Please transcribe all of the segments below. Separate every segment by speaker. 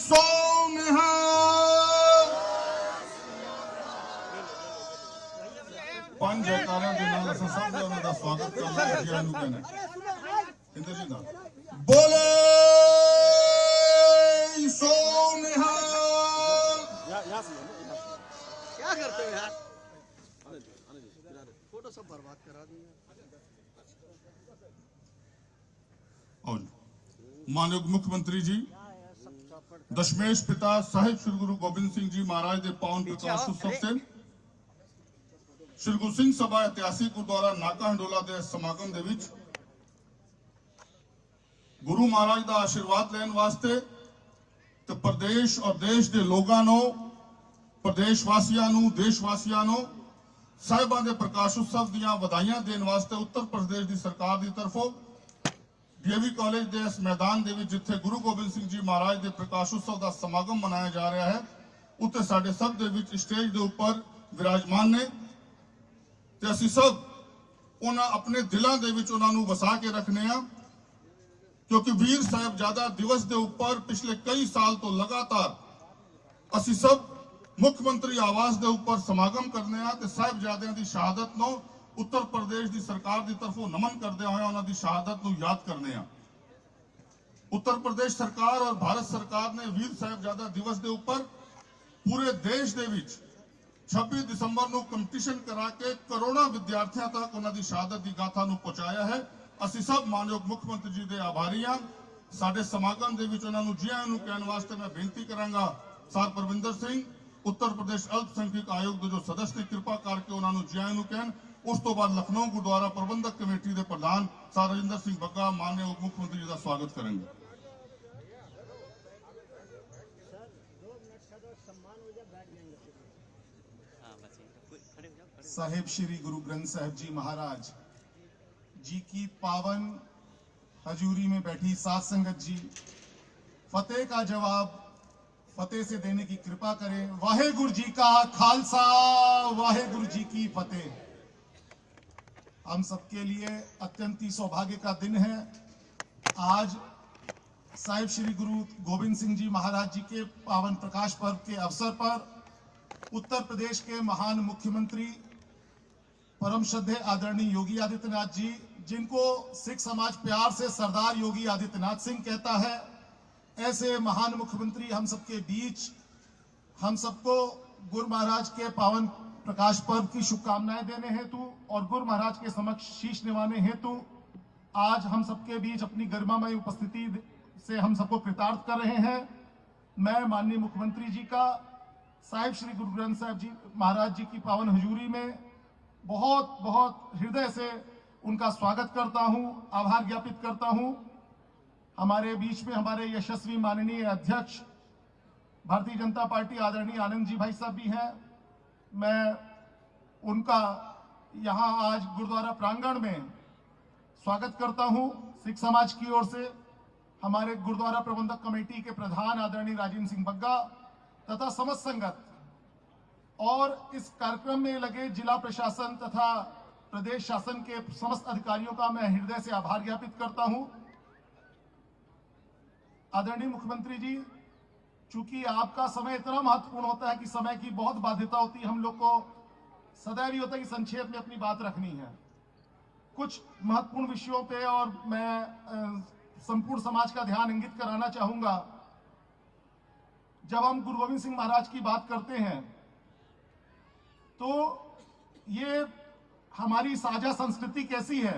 Speaker 1: सो पंज जयकारों के नाल असां सब ने उनका स्वागत करना है जी अनु कहना इंदर जी नाल बोले सो
Speaker 2: क्या करते हो यार फोटो सब बर्बाद करा दिए।
Speaker 1: और माननीय मुख्यमंत्री जी दशमेश पिता साहिब श्री गुरु गोबिंद सिंह जी महाराज के पावन प्रकाश उत्सव से श्री गुरु सिंह सभा इतिहासिक गुरुद्वारा नाका हंडोला के समागम दे विच गुरु महाराज का आशीर्वाद लेने वास्ते तो प्रदेश और देश के लोगों को प्रदेशवासियों को देशवासियों को साहिबां के प्रकाश उत्सव दियां वधाइयां देने वास्ते उत्तर प्रदेश की सरकार की तरफों डीएवी कॉलेज के इस मैदान के जिथे गुरु गोबिंद सिंह जी महाराज के प्रकाश उत्सव का समागम मनाया जा रहा है उत्ते साडे सब दे विच स्टेज के उपर विराजमान ने ते असीं सब उन्हां अपने दिलों के विच उन्हां नूं वसा के रखने आ क्योंकि वीर साहिबजादा दिवस के उपर पिछले कई साल तो लगातार असीं सब मुख्यमंत्री आवास के उपर समागम करने आ ते साहिबजादियां दी शहादत नूं उत्तर प्रदेश की सरकार की तरफों नमन करदे होए उन्हां दी शहादत नूं याद करने आ। उत्तर प्रदेश सरकार और भारत सरकार ने वीर साहिबजादा दिवस के उपर पूरे देश दे विच 26 दिसंबर नूं कंपटीशन करा के करोड़ों विद्यार्थियों तक उन्हां दी शहादत की गाथा नूं पहुंचाया है। असीं सब मानयोग मुख्यमंत्री जी के आभारी हां। साडे समागम दे विच उन्हां नूं जी आइयां नूं कहण वास्ते मैं बेनती करांगा सर परविंदर सिंह उत्तर प्रदेश अल्पसंख्यक आयोग के जो सदस्य ने कृपा करके उन्होंने जी आइयां नूं कहण। उस तो बाद लखनऊ गुरुद्वारा प्रबंधक कमेटी के प्रधान सर राजिंदर सिंह बग्गा माननीय उप मुख्यमंत्री जी का स्वागत करेंगे।
Speaker 3: साहिब श्री गुरु ग्रंथ साहिब जी महाराज जी की पावन हजूरी में बैठी सात संगत जी फतेह का जवाब फतेह से देने की कृपा करें। वाहेगुरु जी का खालसा वाहेगुरु जी की फतेह। हम सबके लिए अत्यंत ही सौभाग्य का दिन है। आज साहिब श्री गुरु गोविंद सिंह जी महाराज जी के पावन प्रकाश पर्व के अवसर पर उत्तर प्रदेश के महान मुख्यमंत्री परम श्रद्धेय आदरणीय योगी आदित्यनाथ जी, जिनको सिख समाज प्यार से सरदार योगी आदित्यनाथ सिंह कहता है, ऐसे महान मुख्यमंत्री हम सबके बीच हम सबको गुरु महाराज के पावन प्रकाश पर्व की शुभकामनाएं देने हेतु और गुरु महाराज के समक्ष शीश निवाने हेतु आज हम सबके बीच अपनी गरिमामय उपस्थिति से हम सबको कृतार्थ कर रहे हैं। मैं माननीय मुख्यमंत्री जी का साहिब श्री गुरु ग्रंथ साहिब जी महाराज जी की पावन हजूरी में बहुत बहुत हृदय से उनका स्वागत करता हूं, आभार ज्ञापित करता हूं। हमारे बीच में हमारे यशस्वी माननीय अध्यक्ष भारतीय जनता पार्टी आदरणीय आनंद जी भाई साहब भी हैं। मैं उनका यहां आज गुरुद्वारा प्रांगण में स्वागत करता हूं सिख समाज की ओर से। हमारे गुरुद्वारा प्रबंधक कमेटी के प्रधान आदरणीय राजेंद्र सिंह बग्गा तथा समस्त संगत और इस कार्यक्रम में लगे जिला प्रशासन तथा प्रदेश शासन के समस्त अधिकारियों का मैं हृदय से आभार ज्ञापित करता हूं। आदरणीय मुख्यमंत्री जी, चूंकि आपका समय इतना महत्वपूर्ण होता है कि समय की बहुत बाध्यता होती है, हम लोग को सदैव ही होता है कि संक्षेप में अपनी बात रखनी है कुछ महत्वपूर्ण विषयों पे, और मैं संपूर्ण समाज का ध्यान इंगित कराना चाहूंगा। जब हम गुरु गोविंद सिंह महाराज की बात करते हैं तो ये हमारी साझा संस्कृति कैसी है।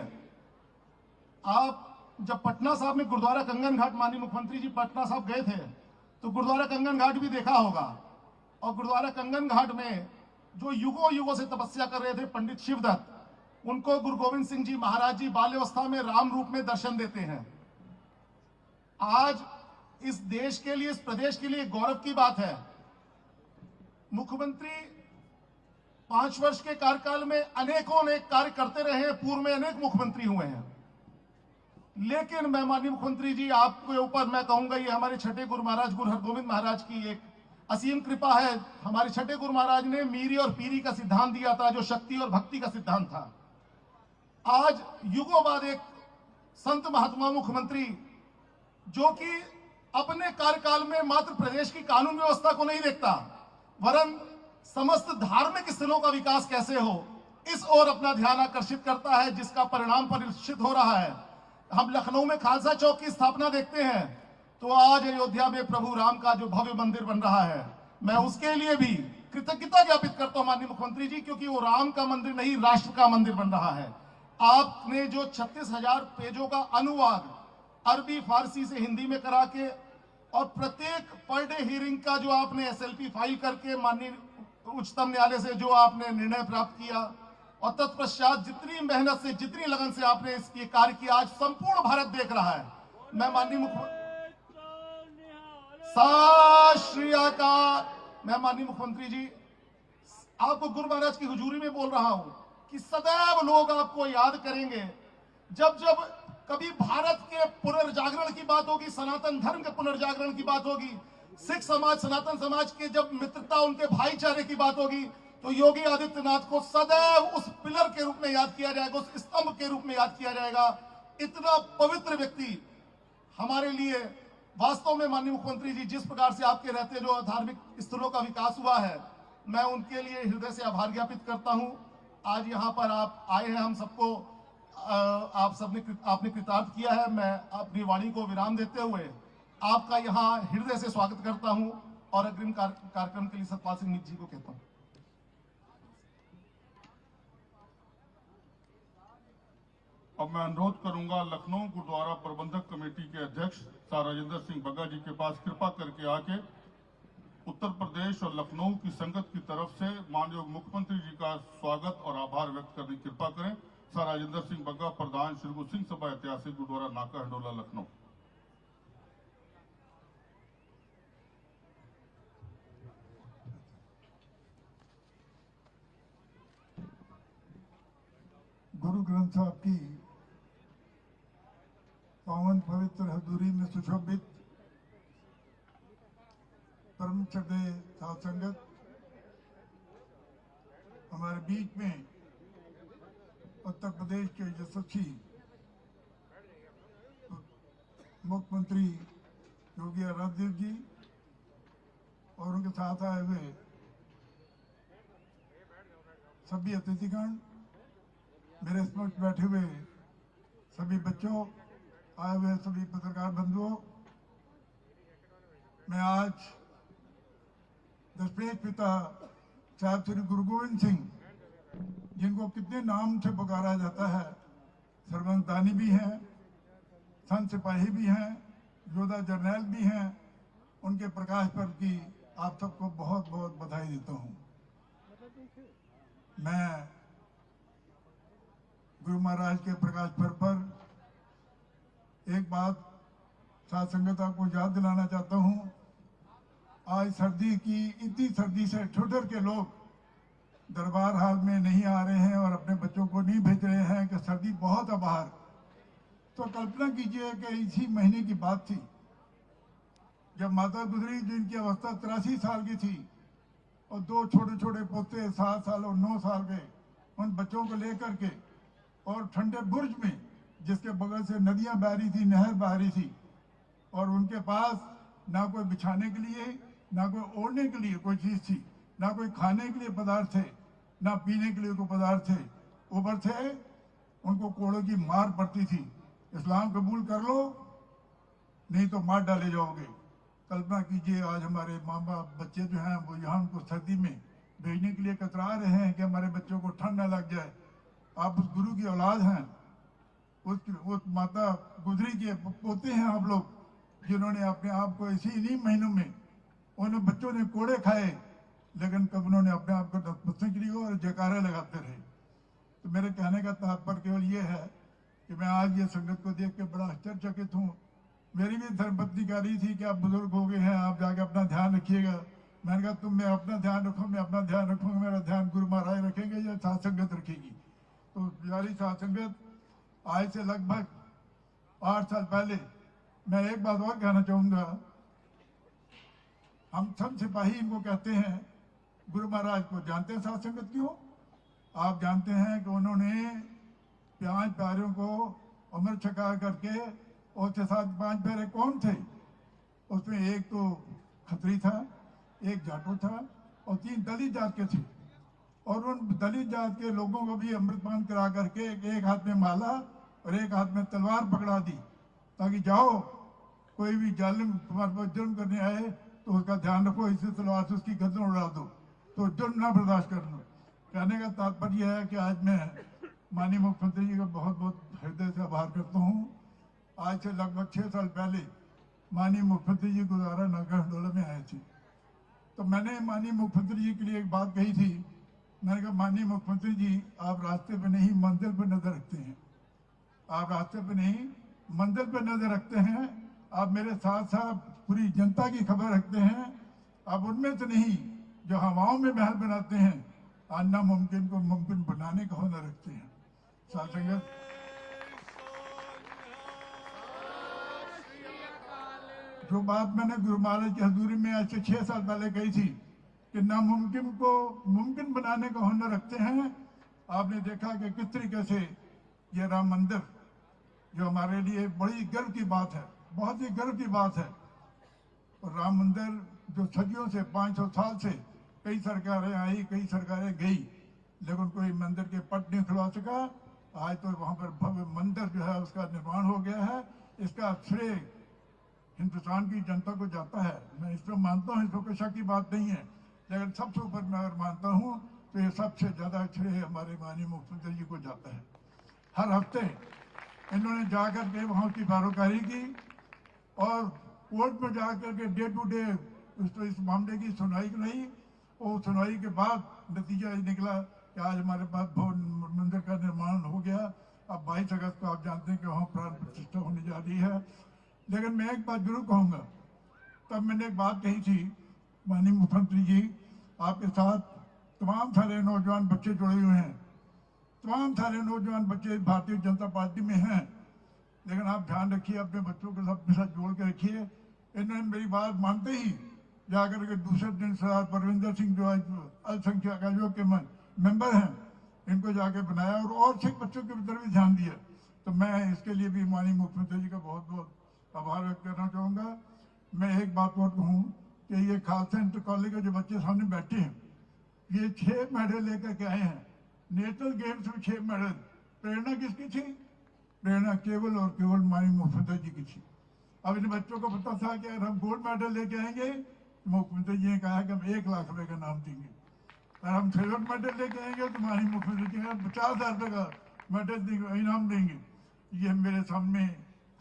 Speaker 3: आप जब पटना साहब में गुरुद्वारा कंगन घाट, माननीय मुख्यमंत्री जी पटना साहब गए थे तो गुरुद्वारा कंगन घाट भी देखा होगा, और गुरुद्वारा कंगन घाट में जो युगों युगों से तपस्या कर रहे थे पंडित शिवदत्त, उनको गुरु गोविंद सिंह जी महाराज जी बाल्यावस्था में राम रूप में दर्शन देते हैं। आज इस देश के लिए, इस प्रदेश के लिए गौरव की बात है। मुख्यमंत्री 5 वर्ष के कार्यकाल में अनेकों अनेक कार्य करते रहे हैं, पूर्व में अनेक मुख्यमंत्री हुए हैं, लेकिन मैं माननीय मुख्यमंत्री जी आपके ऊपर मैं कहूंगा ये हमारे छठे गुरु महाराज गुरु हरगोविंद महाराज की एक असीम कृपा है। हमारे छठे गुरु महाराज ने मीरी और पीरी का सिद्धांत दिया था, जो शक्ति और भक्ति का सिद्धांत था। आज युगों बाद एक संत महात्मा मुख्यमंत्री जो कि अपने कार्यकाल में मात्र प्रदेश की कानून व्यवस्था को नहीं देखता, वरन समस्त धार्मिक स्थलों का विकास कैसे हो इस ओर अपना ध्यान आकर्षित करता है, जिसका परिणाम परिलक्षित हो रहा है। हम लखनऊ में खालसा चौक की स्थापना देखते हैं, तो आज अयोध्या में प्रभु राम का जो भव्य मंदिर बन रहा है, मैं उसके लिए भी कृतज्ञता ज्ञापित करता हूं माननीय मुख्यमंत्री जी, क्योंकि वो राम का मंदिर नहीं राष्ट्र का मंदिर बन रहा है। आपने जो 36,000 पेजों का अनुवाद अरबी फारसी से हिंदी में करा के और प्रत्येक पर डे हियरिंग का जो आपने SLP फाइल करके माननीय उच्चतम न्यायालय से जो आपने निर्णय प्राप्त किया और तत्पश्चात जितनी मेहनत से जितनी लगन से आपने इसके कार्य किया, आज संपूर्ण भारत देख रहा है। मैं माननीय मुख्यमंत्री जी आपको गुरु महाराज की हुजूरी में बोल रहा हूं कि सदैव लोग आपको याद करेंगे। जब जब कभी भारत के पुनर्जागरण की बात होगी, सनातन धर्म के पुनर्जागरण की बात होगी, सिख समाज सनातन समाज के जब मित्रता उनके भाईचारे की बात होगी, तो योगी आदित्यनाथ को सदैव उस पिलर के रूप में याद किया जाएगा, उस स्तंभ के रूप में याद किया जाएगा। इतना पवित्र व्यक्ति हमारे लिए वास्तव में माननीय मुख्यमंत्री जी, जिस प्रकार से आपके रहते जो धार्मिक स्थलों का विकास हुआ है, मैं उनके लिए हृदय से आभार ज्ञापित करता हूं। आज यहाँ पर आप आए हैं, हम सबको आपने कृतार्थ किया है। मैं अपनी वाणी को विराम देते हुए आपका यहाँ हृदय से स्वागत करता हूं और अग्रिम कार्यक्रम के लिए सतपाल सिंह मिश्र जी को कहता हूं।
Speaker 1: अब मैं अनुरोध करूंगा लखनऊ गुरुद्वारा प्रबंधक कमेटी के अध्यक्ष सर राजेंद्र सिंह बग्गा जी के पास कृपा करके आके उत्तर प्रदेश और लखनऊ की संगत की तरफ से माननीय मुख्यमंत्री जी का स्वागत और आभार व्यक्त करने की कृपा करें। सर राजेंद्र सिंह बग्गा, प्रधान श्री गुरु सिंह सभा ऐतिहासिक गुरुद्वारा नाका हंडोला लखनऊ।
Speaker 4: गुरु ग्रंथ साहब की पावन पवित्र हजूरी में सुशोभित परम श्रद्धेय साध संगत, हमारे बीच में उत्तर प्रदेश के यशस्वी मुख्यमंत्री योगी आदित्यनाथ जी और उनके साथ आए हुए सभी अतिथिगण, मेरे समक्ष बैठे हुए सभी बच्चों, आए हुए सभी पत्रकार बंधुओं, मैं आज दशमेश पिता साहब श्री गुरु गोविंद सिंह, जिनको कितने नाम से पुकारा जाता है, सर्वंतानी भी हैं, संत सिपाही भी हैं, योद्धा जर्नैल भी हैं, उनके प्रकाश पर्व की आप सबको बहुत बहुत बधाई देता हूं। मैं गुरु महाराज के प्रकाश पर्व पर एक बात साथ संगत आपको याद दिलाना चाहता हूं। आज सर्दी की इतनी सर्दी से ठुठर के लोग दरबार हाल में नहीं आ रहे हैं और अपने बच्चों को नहीं भेज रहे हैं कि सर्दी बहुत है बाहर। तो कल्पना कीजिए कि इसी महीने की बात थी जब माता गुजरी, जिनकी अवस्था 83 साल की थी और दो छोटे छोटे पोते 7 साल और 9 साल के, उन बच्चों को लेकर के और ठंडे बुर्ज में जिसके बगल से नदियां बह रही थी, नहर बह रही थी, और उनके पास ना कोई बिछाने के लिए, ना कोई ओढ़ने के लिए कोई चीज थी, ना कोई खाने के लिए पदार्थ थे, ना पीने के लिए कोई पदार्थ थे। ऊपर थे उनको कोड़ों की मार पड़ती थी, इस्लाम कबूल कर लो नहीं तो मार डाले जाओगे। कल्पना कीजिए आज हमारे माँ बाप बच्चे जो हैं वो यहाँ उनको सर्दी में भेजने के लिए कतरा रहे हैं कि हमारे बच्चों को ठंड न लग जाए। आप उस गुरु की औलाद हैं, उस माता गुजरी के पोते हैं आप लोग, जिन्होंने अपने आप को इन्हीं महीनों में उन बच्चों ने कोड़े खाए, लेकिन कब उन्होंने अपने आप को नतमस्तक के लिए और जयकारे लगाते रहे। तो मेरे कहने का तात्पर्य केवल ये है कि मैं आज ये संगत को देख के बड़ा आश्चर्यचकित हूँ। मेरी भी धर्मपत्नी कह रही थी कि आप बुजुर्ग हो गए हैं, आप जाके अपना ध्यान रखिएगा। मैंने कहा तुम मैं अपना ध्यान रखो, मैं अपना ध्यान रखूंगा, मेरा ध्यान गुरु महाराज रखेंगे या साथ संगत रखेगी। तो प्यारी साथ संगत, आज से लगभग 8 साल पहले मैं एक बात और कहना चाहूंगा। हम सब सिपाही इनको कहते हैं, गुरु महाराज को जानते हैं साथ संगत क्यों? आप जानते हैं कि उन्होंने 5 प्यारों को अमृत छका करके, और 5 प्यारे कौन थे? उसमें एक तो खत्री था, एक जाटो था और 3 दलित जात के थे। और उन दलित जात के लोगों को भी अमृतपान करा करके एक हाथ में माला और एक हाथ में तलवार पकड़ा दी, ताकि जाओ कोई भी जालिम तुम्हारे पास जुर्म करने आए तो उसका ध्यान रखो, इसी तलवार से उसकी गर्दन उड़ा दो, तो जुर्म ना बर्दाश्त कर लो। कहने का तात्पर्य है कि आज मैं माननीय मुख्यमंत्री जी का बहुत बहुत हृदय से आभार करता हूँ। आज से लगभग 6 साल पहले माननीय मुख्यमंत्री जी गुरुद्वारा नागा हंडोला में आए थे, तो मैंने माननीय मुख्यमंत्री जी के लिए एक बात कही थी। मैंने कहा, माननीय मुख्यमंत्री जी, आप रास्ते पे नहीं मंजिल पे नजर रखते हैं, आप रास्ते पे नहीं मंजिल पे नजर रखते हैं, आप मेरे साथ साथ पूरी जनता की खबर रखते हैं। आप उनमें से नहीं जो हवाओं में महल बनाते हैं, आज नामुमकिन को मुमकिन बनाने का हुनर रखते हैं। साथ संगत, जो बात मैंने गुरु महाराज की हजूरी में आज से 6 साल पहले कही थी कि नामुमकिन को मुमकिन बनाने का हुनर रखते हैं, आपने देखा कि किस तरीके से ये राम मंदिर, जो हमारे लिए बड़ी गर्व की बात है, बहुत ही गर्व की बात है। और राम मंदिर जो सदियों से 500 साल से कई सरकारें आई, कई सरकारें गई, लेकिन कोई मंदिर के पट नहीं खुलवा सका। आज तो वहां पर भव्य मंदिर जो है उसका निर्माण हो गया है। इसका श्रेय हिंदुस्तान की जनता को जाता है। मैं इसमें मानता हूँ, इसमें कोई शक की बात नहीं है, लेकिन सबसे ऊपर मैं अगर मानता हूँ तो ये सबसे ज्यादा श्रेय हमारे माननीय मुख्यमंत्री जी को जाता है। हर हफ्ते इन्होंने जाकर के वहाँ की पैरोकारी की और कोर्ट में जाकर के डे टू डे इस मामले की सुनवाई कराई। और सुनवाई के बाद नतीजा ये निकला कि आज हमारे पास भवन मंदिर का निर्माण हो गया। अब 22 अगस्त को आप जानते हैं कि वहाँ प्राण प्रतिष्ठा होने जा रही है। लेकिन मैं एक बात जरूर कहूँगा, तब मैंने एक बात कही थी, माननीय मुख्यमंत्री जी, आपके साथ तमाम सारे नौजवान बच्चे जुड़े हुए हैं, तमाम सारे नौजवान बच्चे भारतीय जनता पार्टी में हैं, लेकिन आप ध्यान रखिए, अपने बच्चों को सबके साथ जोड़ के रखिए। इन्होंने मेरी बात मानते ही जाकर के दूसरे दिन सरदार परविंदर सिंह जो अल्पसंख्यक आयोग के मेंबर हैं, इनको जाके बनाया और सिख बच्चों के तरफ भी ध्यान दिया। तो मैं इसके लिए भी माननीय मुख्यमंत्री जी का बहुत बहुत आभार व्यक्त करना चाहूँगा। मैं एक बात और कहूँ कि ये खालसा इंटर कॉलेज के जो बच्चे सामने बैठे हैं, ये 6 मेडल लेकर के आए हैं, नेशनल गेम्स में 6 मेडल। प्रेरणा किसकी थी? प्रेरणा केवल और केवल माननीय मुख्यमंत्री जी की थी। अब इन बच्चों को पता था कि अगर हम गोल्ड मेडल लेके आएंगे, मुख्यमंत्री जी ने कहा कि हम 1 लाख रुपए का नाम देंगे। अगर हम सिल्वर मेडल लेके आएंगे तो माननीय मुख्यमंत्री जी ने 50,000 रुपए का मेडल इनाम देंगे। ये मेरे सामने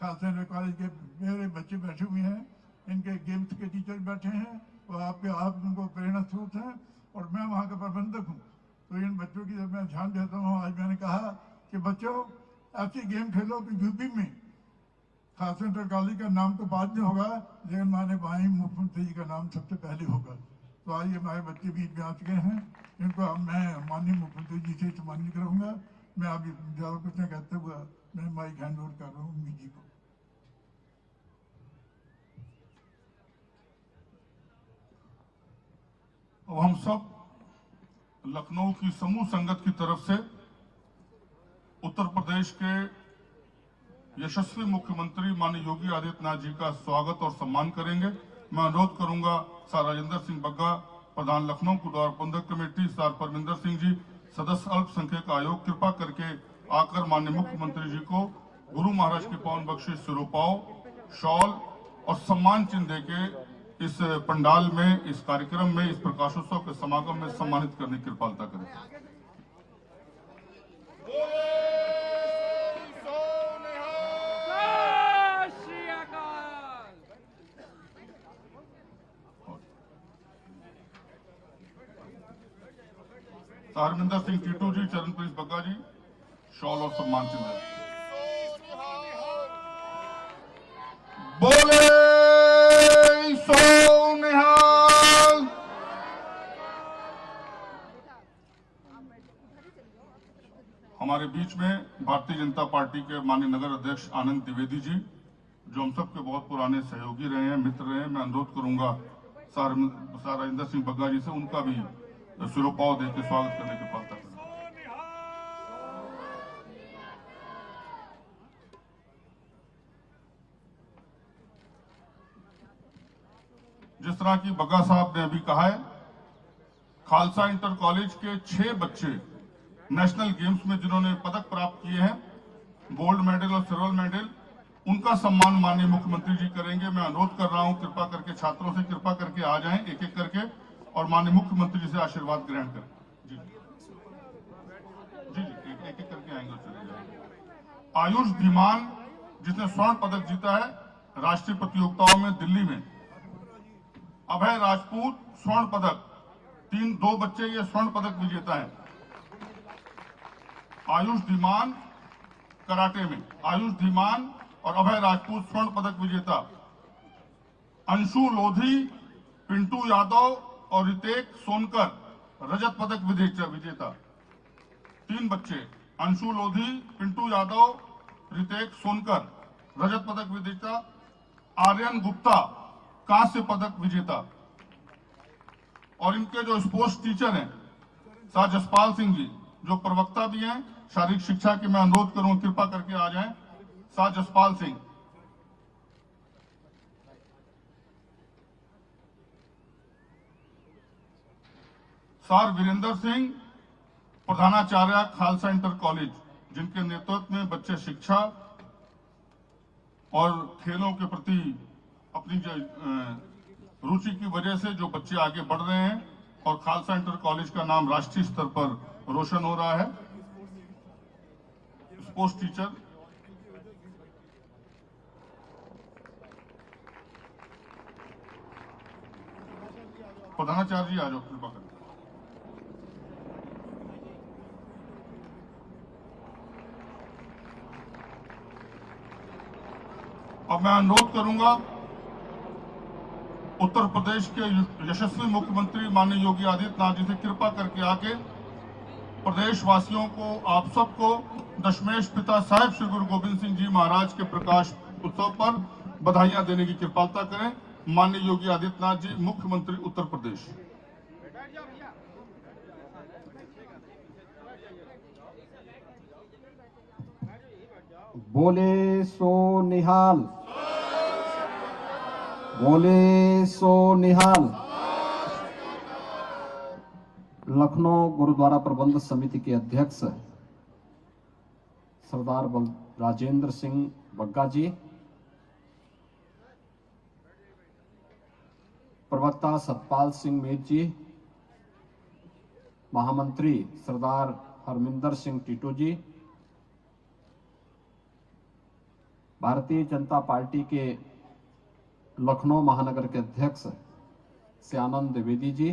Speaker 4: खालसा इंटर कॉलेज के मेरे बच्चे बैठे हुए हैं, इनके गेम्स के टीचर बैठे हैं और आप उनको प्रेरणा स्रोत हैं और मैं वहाँ का प्रबंधक हूँ। तो इन बच्चों की जब मैं ध्यान देता हूँ, आज मैंने कहा कि बच्चों ऐसी गेम खेलो कि यूपी में खालसा इंटर कॉलेज का नाम तो बाद में होगा, लेकिन माननीय भाई मुख्यमंत्री जी का नाम सबसे पहले होगा। तो आज हमारे बच्चे बीच में आ चुके हैं, इनको अब मैं माननीय मुख्यमंत्री जी से सम्मानित करूँगा। मैं अभी ज़्यादा कुछ नहीं कहते हुआ मैं माइक हैंड ओवर कर रहा हूँ उम्मीद जी को।
Speaker 1: अब हम सब लखनऊ की समूह संगत की तरफ से उत्तर प्रदेश के यशस्वी मुख्यमंत्री माननीय योगी आदित्यनाथ जी का स्वागत और सम्मान करेंगे। मैं अनुरोध करूंगा सर राजेंद्र सिंह बग्गा, प्रधान लखनऊ गुरुद्वारा प्रबंधक कमेटी, सर परमिंदर सिंह जी, सदस्य अल्पसंख्यक आयोग, कृपा करके आकर माननीय मुख्यमंत्री जी को गुरु महाराज की पावन बख्शिश सिरोपाव, शॉल और सम्मान चिन्ह देके इस पंडाल में, इस कार्यक्रम में, इस प्रकाशोत्सव के समागम में सम्मानित करने की कृपालता करें। हरमिंदर सिंह टीटू जी, चरणप्रीत बग्गा जी, शॉल और सम्मान चिन्ह। बोले सो निहाल। हमारे बीच में भारतीय जनता पार्टी के माननीय नगर अध्यक्ष आनंद द्विवेदी जी, जो हम सबके बहुत पुराने सहयोगी रहे हैं, मित्र रहे हैं। मैं अनुरोध करूंगा सर राजेंद्र सिंह बग्गा जी से उनका भी सिरोपाव देकर स्वागत करने की पालता करें। जिस तरह की बग्गा साहब ने अभी कहा है, खालसा इंटर कॉलेज के 6 बच्चे नेशनल गेम्स में जिन्होंने पदक प्राप्त किए हैं, गोल्ड मेडल और सिल्वर मेडल, उनका सम्मान माननीय मुख्यमंत्री जी करेंगे। मैं अनुरोध कर रहा हूं, कृपा करके छात्रों से कृपा करके आ जाएं एक एक करके और माननीय मुख्यमंत्री जी से आशीर्वाद ग्रहण करें। जी जी जी, एक एक करके आएंगे और चले जाएंगे। आयुष धीमान जिसने स्वर्ण पदक जीता है राष्ट्रीय प्रतियोगिताओं में दिल्ली में। अभय राजपूत स्वर्ण पदक, 2 बच्चे ये स्वर्ण पदक विजेता है। आयुष धीमान कराटे में, आयुष धीमान और अभय राजपूत स्वर्ण पदक विजेता। अंशु लोधी, पिंटू यादव और रितेक सोनकर रजत पदक विजेता। 3 बच्चे, अंशु लोधी, पिंटू यादव, रितेक सोनकर रजत पदक विजेता। आर्यन गुप्ता कांस्य पदक विजेता। और इनके जो स्पोर्ट्स टीचर हैं सा जसपाल सिंह जी, जो प्रवक्ता भी हैं शारीरिक शिक्षा के, मैं अनुरोध करूं कृपा करके आ जाएं। सा जसपाल सिंह, सार वीरेंद्र सिंह, प्रधानाचार्य खालसा इंटर कॉलेज, जिनके नेतृत्व में बच्चे शिक्षा और खेलों के प्रति अपनी रुचि की वजह से जो बच्चे आगे बढ़ रहे हैं और खालसा इंटर कॉलेज का नाम राष्ट्रीय स्तर पर रोशन हो रहा है। स्पोर्ट्स टीचर प्रधानाचार्य जी आ जाओ कृपा करके। अब मैं अनुरोध करूंगा उत्तर प्रदेश के यशस्वी मुख्यमंत्री माननीय योगी आदित्यनाथ जी से कृपा करके आके प्रदेशवासियों को, आप सबको दशमेश पिता साहेब श्री गुरु गोविंद सिंह जी महाराज के प्रकाश उत्सव पर बधाइयां देने की कृपालता करें। माननीय योगी आदित्यनाथ जी, मुख्यमंत्री उत्तर प्रदेश।
Speaker 5: बोले सो निहाल, बोले सो निहाल। लखनऊ गुरुद्वारा प्रबंध समिति के अध्यक्ष सरदार राजेंद्र सिंह बग्गा जी, प्रवक्ता सतपाल सिंह मीर जी, महामंत्री सरदार हरमिंदर सिंह टीटू जी, भारतीय जनता पार्टी के लखनऊ महानगर के अध्यक्ष श्यानंद द्विवेदी जी,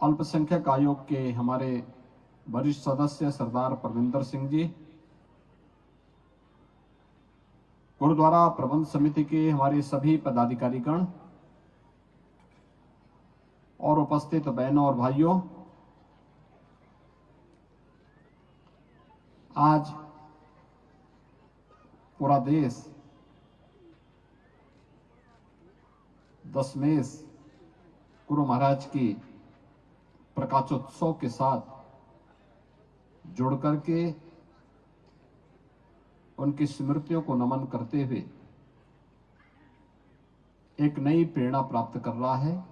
Speaker 5: अल्पसंख्यक आयोग के हमारे वरिष्ठ सदस्य सरदार परविंदर सिंह जी, गुरुद्वारा प्रबंध समिति के हमारे सभी पदाधिकारीगण और उपस्थित बहनों और भाइयों, आज पूरा देश दशमेश गुरु महाराज की प्रकाशोत्सव के साथ जुड़ करके उनकी स्मृतियों को नमन करते हुए एक नई प्रेरणा प्राप्त कर रहा है।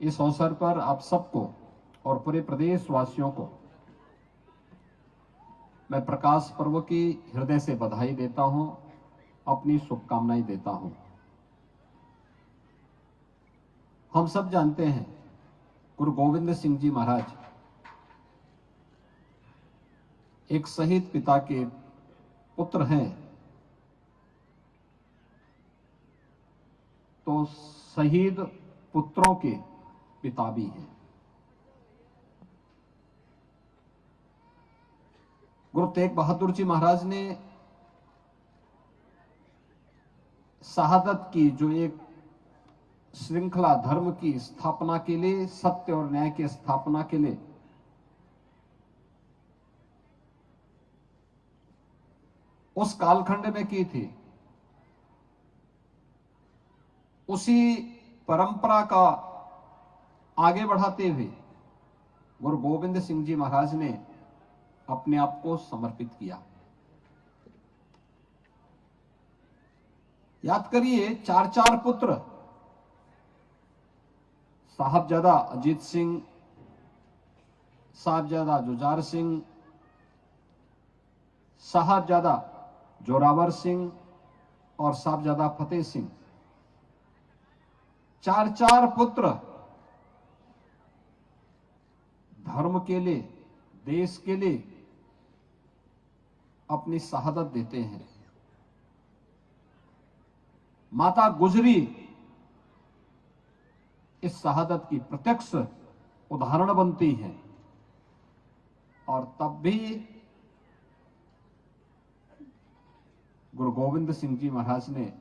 Speaker 5: इस अवसर पर आप सबको और पूरे प्रदेशवासियों को मैं प्रकाश पर्व की हृदय से बधाई देता हूं, अपनी शुभकामनाएं देता हूं। हम सब जानते हैं गुरु गोविंद सिंह जी महाराज एक शहीद पिता के पुत्र हैं, तो शहीद पुत्रों के पिता भी हैं। गुरु तेग बहादुर जी महाराज ने शहादत की जो एक श्रृंखला धर्म की स्थापना के लिए, सत्य और न्याय की स्थापना के लिए उस कालखंड में की थी, उसी परंपरा का आगे बढ़ाते हुए गुरु गोविंद सिंह जी महाराज ने अपने आप को समर्पित किया। याद करिए, चार चार पुत्र, साहबजादा अजीत सिंह, साहबजादा जुझार सिंह, साहबजादा जोरावर सिंह और साहबजादा फतेह सिंह, चार चार पुत्र धर्म के लिए, देश के लिए अपनी शहादत देते हैं। माता गुजरी इस शहादत की प्रत्यक्ष उदाहरण बनती है। और तब भी गुरु गोविंद सिंह जी महाराज ने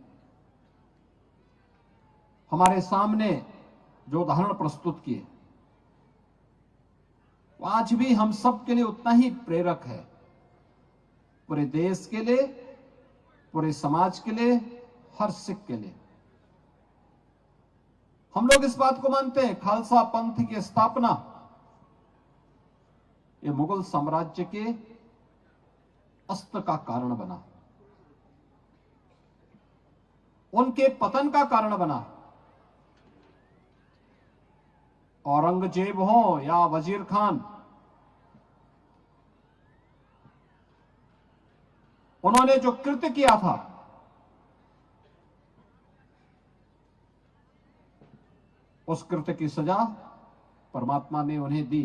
Speaker 5: हमारे सामने जो उदाहरण प्रस्तुत किए, वो आज भी हम सब के लिए उतना ही प्रेरक है। पूरे देश के लिए, पूरे समाज के लिए, हर सिख के लिए। हम लोग इस बात को मानते हैं, खालसा पंथ की स्थापना ये मुगल साम्राज्य के अस्त का कारण बना, उनके पतन का कारण बना। औरंगजेब हो या वजीर खान, उन्होंने जो कृत्य किया था, उस कृत्य की सजा परमात्मा ने उन्हें दी।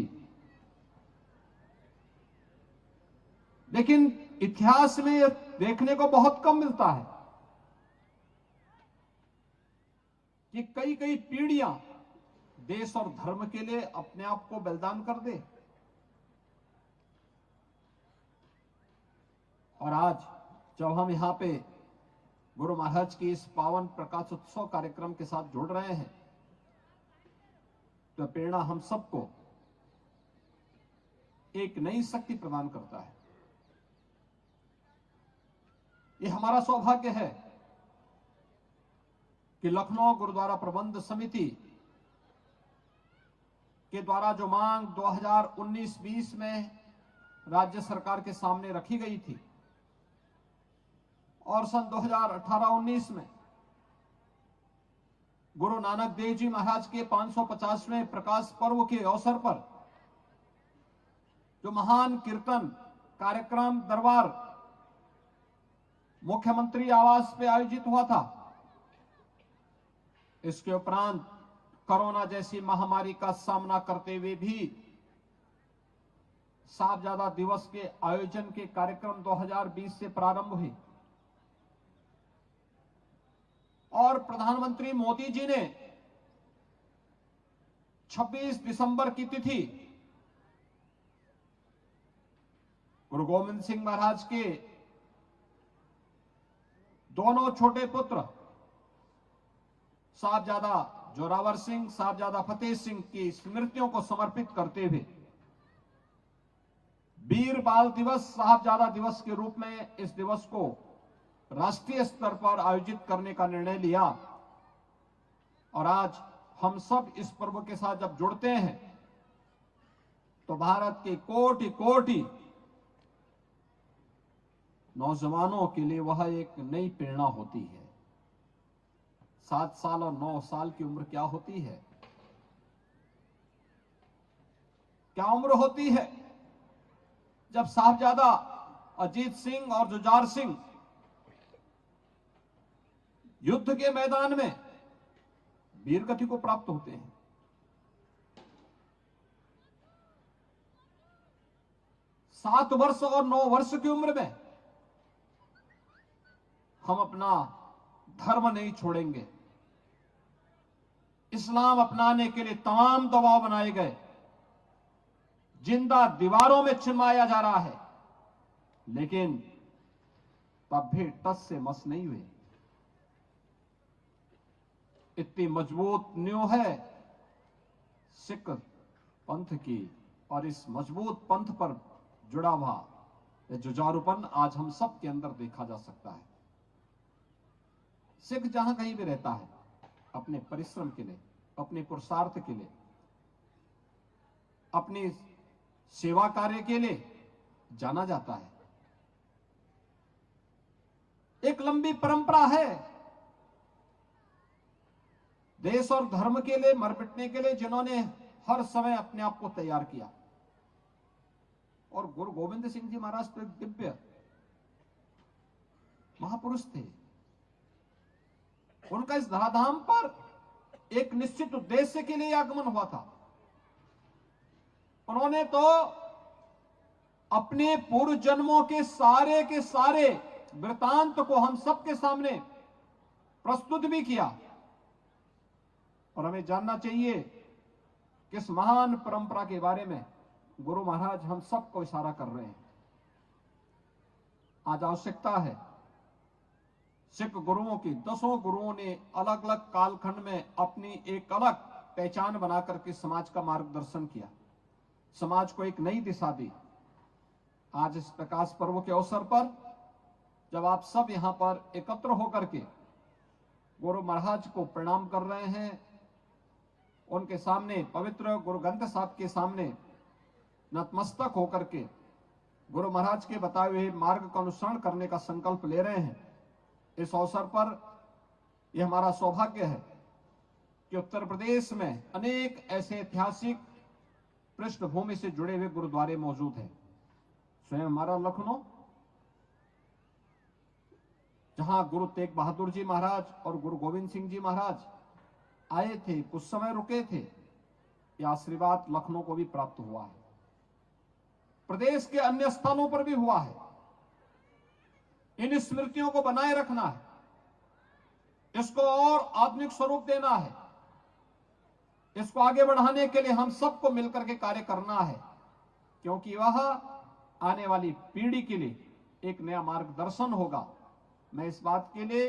Speaker 5: लेकिन इतिहास में यह देखने को बहुत कम मिलता है कि कई कई पीढ़ियां देश और धर्म के लिए अपने आप को बलिदान कर दे। और आज जब हम यहां पे गुरु महाराज की इस पावन प्रकाश उत्सव कार्यक्रम के साथ जुड़ रहे हैं, तो प्रेरणा हम सबको एक नई शक्ति प्रदान करता है। ये हमारा सौभाग्य है कि लखनऊ गुरुद्वारा प्रबंध समिति के द्वारा जो मांग 2019-20 में राज्य सरकार के सामने रखी गई थी और सन 2018-19 में गुरु नानक देव जी महाराज के 550वें प्रकाश पर्व के अवसर पर जो महान कीर्तन कार्यक्रम दरबार मुख्यमंत्री आवास पे आयोजित हुआ था, इसके उपरांत कोरोना जैसी महामारी का सामना करते हुए भी साहबजादा दिवस के आयोजन के कार्यक्रम 2020 से प्रारंभ हुए और प्रधानमंत्री मोदी जी ने 26 दिसंबर की तिथि गुरु गोविंद सिंह महाराज के दोनों छोटे पुत्र साहबजादा जोरावर सिंह, साहबजादा फतेह सिंह की स्मृतियों को समर्पित करते हुए वीर बाल दिवस, साहबजादा दिवस के रूप में इस दिवस को राष्ट्रीय स्तर पर आयोजित करने का निर्णय लिया। और आज हम सब इस पर्व के साथ जब जुड़ते हैं तो भारत के कोटि कोटि नौजवानों के लिए वह एक नई प्रेरणा होती है। 7 साल और 9 साल की उम्र क्या होती है? क्या उम्र होती है जब साहबजादा अजीत सिंह और जुझार सिंह युद्ध के मैदान में वीरगति को प्राप्त होते हैं। सात वर्ष और 9 वर्ष की उम्र में हम अपना धर्म नहीं छोड़ेंगे। इस्लाम अपनाने के लिए तमाम दबाव बनाए गए, जिंदा दीवारों में छिनवाया जा रहा है, लेकिन तब भी टस से मस नहीं हुए। इतनी मजबूत नींव है सिख पंथ की, और इस मजबूत पंथ पर जुड़ा हुआ जुझारूपन आज हम सब के अंदर देखा जा सकता है। सिख जहां कहीं भी रहता है, अपने परिश्रम के लिए, अपने पुरुषार्थ के लिए, अपनी सेवा कार्य के लिए जाना जाता है। एक लंबी परंपरा है देश और धर्म के लिए मर मिटने के लिए जिन्होंने हर समय अपने आप को तैयार किया। और गुरु गोविंद सिंह जी महाराज तो एक दिव्य महापुरुष थे। उनका इस धराधाम पर एक निश्चित उद्देश्य के लिए आगमन हुआ था। उन्होंने तो अपने पूर्व जन्मों के सारे वृतांत को हम सबके सामने प्रस्तुत भी किया। और हमें जानना चाहिए कि इस महान परंपरा के बारे में गुरु महाराज हम सबको इशारा कर रहे हैं। आज आवश्यकता है, सिख गुरुओं की 10 गुरुओं ने अलग अलग कालखंड में अपनी एक अलग पहचान बनाकर के समाज का मार्गदर्शन किया, समाज को एक नई दिशा दी। आज इस प्रकाश पर्व के अवसर पर जब आप सब यहां पर एकत्र होकर के गुरु महाराज को प्रणाम कर रहे हैं, उनके सामने पवित्र गुरु ग्रंथ साहब के सामने नतमस्तक होकर के गुरु महाराज के बताए हुए मार्ग का अनुसरण करने का संकल्प ले रहे हैं, इस अवसर पर यह हमारा सौभाग्य है कि उत्तर प्रदेश में अनेक ऐसे ऐतिहासिक पृष्ठभूमि से जुड़े हुए गुरुद्वारे मौजूद हैं। स्वयं हमारा लखनऊ, जहां गुरु तेग बहादुर जी महाराज और गुरु गोविंद सिंह जी महाराज आए थे, कुछ समय रुके थे, यह आशीर्वाद लखनऊ को भी प्राप्त हुआ है। प्रदेश के अन्य स्थानों पर भी हुआ है। इन स्मृतियों को बनाए रखना है, इसको और आधुनिक स्वरूप देना है, इसको आगे बढ़ाने के लिए हम सबको मिलकर के कार्य करना है, क्योंकि वह आने वाली पीढ़ी के लिए एक नया मार्गदर्शन होगा। मैं इस बात के लिए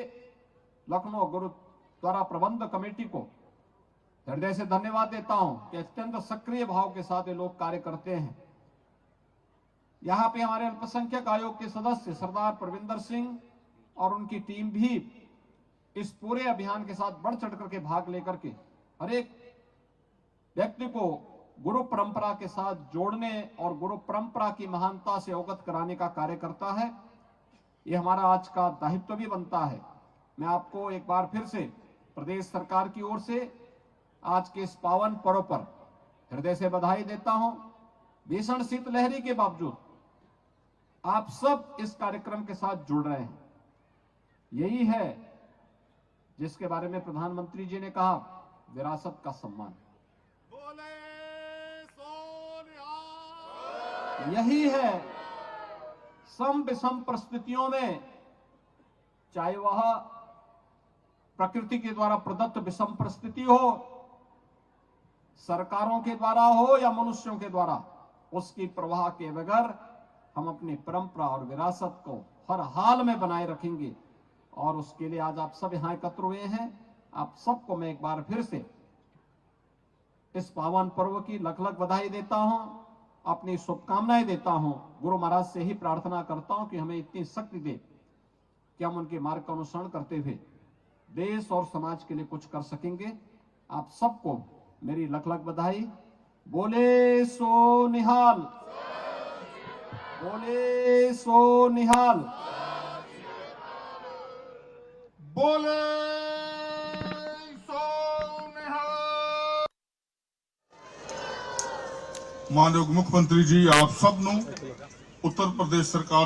Speaker 5: लखनऊ गुरुद्वारा प्रबंध कमेटी को हृदय से धन्यवाद देता हूं कि अत्यंत सक्रिय भाव के साथ ये लोग कार्य करते हैं। यहां पे हमारे अल्पसंख्यक आयोग के सदस्य सरदार प्रविंदर सिंह और उनकी टीम भी इस पूरे अभियान के साथ बढ़ चढ़ करके भाग लेकर के हर एक व्यक्ति को गुरु परंपरा के साथ जोड़ने और गुरु परंपरा की महानता से अवगत कराने का कार्य करता है। ये हमारा आज का दायित्व भी बनता है। मैं आपको एक बार फिर से प्रदेश सरकार की ओर से आज के इस पावन पर्व पर हृदय से बधाई देता हूं। भीषण शीतलहरी के बावजूद आप सब इस कार्यक्रम के साथ जुड़ रहे हैं। यही है जिसके बारे में प्रधानमंत्री जी ने कहा, विरासत का सम्मान। यही है सम विषम परिस्थितियों में, चाहे वह प्रकृति के द्वारा प्रदत्त विषम परिस्थिति हो, सरकारों के द्वारा हो या मनुष्यों के द्वारा, उसकी परवाह के बगैर हम अपनी परंपरा और विरासत को हर हाल में बनाए रखेंगे। और उसके लिए आज आप सब यहां एकत्र हुए हैं। आप सबको मैं एक बार फिर से इस पावन पर्व की लख लख बधाई देता हूं, अपनी शुभकामनाएं देता हूं। गुरु महाराज से ही प्रार्थना करता हूं कि हमें इतनी शक्ति दे कि हम उनके मार्ग का अनुसरण करते हुए देश और समाज के लिए कुछ कर सकेंगे। आप सबको मेरी लख लख बधाई। बोले सो निहाल, बोले सो निहाल,
Speaker 1: बोले सो निहाल। माननीय मुख्यमंत्री जी, आप सब ਨੂੰ उत्तर प्रदेश सरकार